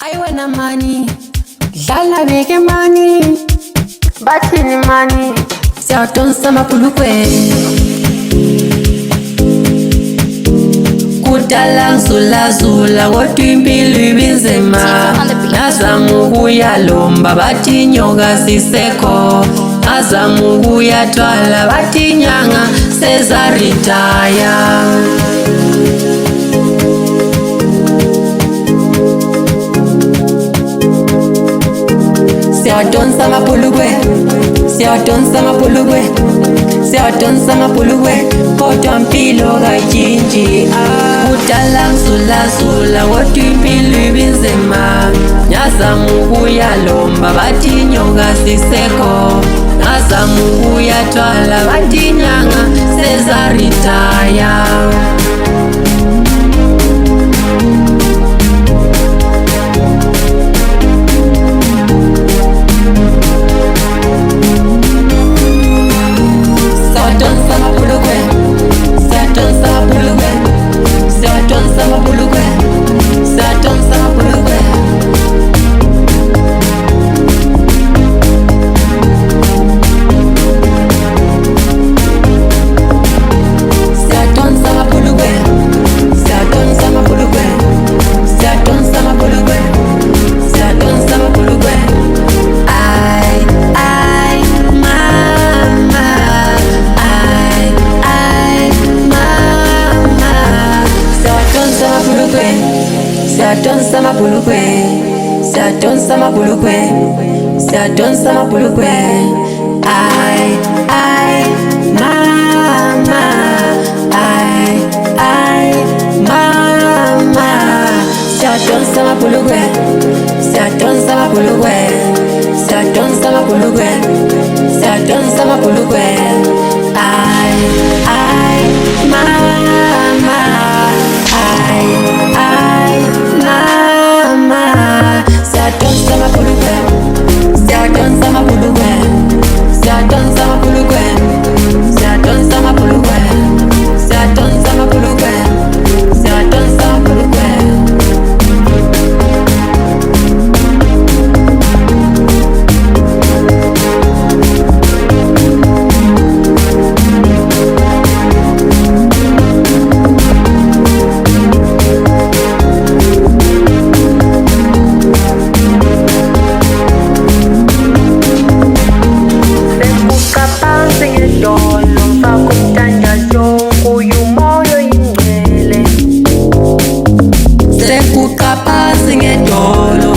Aiwana money, dlala beke money, bathini money, siyadonsa amabhulukwe. Kudala ngizulazula kodwa impilo ibinzima, ngazama ukuyalomba bathi inyoka zisekho, ngazama ukuyatwala bathi inyanga sezaritaya. Siyadonsa amabhulukwe, siyadonsa amabhulukwe, siyadonsa amabhulukwe, kodwa impilo kayintshi. Kudala ngizulazula kodwa impilo ibinzima, ngazama ukuyalomba bathi inyoka zisekho, ngazama ukuyatwala bathi inyanga sezaritaya. Siyadonsa amabhulukwe, siyadonsa amabhulukwe, siyadonsa amabhulukwe. Ay, ay, mama, ay, ay, mama. Siyadonsa amabhulukwe, siyadonsa amabhulukwe, siyadonsa amabhulukwe, siyadonsa amabhulukwe. Ay, ay, mama, ay, ay, mama. Siyadonsa amabhulukwe, siyadonsa amabhulukwe, siyadonsa amabhulukwe, siyadonsa amabhulukwe, siyadonsa amabhulukwe, siyadonsa amabhulukwe. Sekuqaphansi ngedolo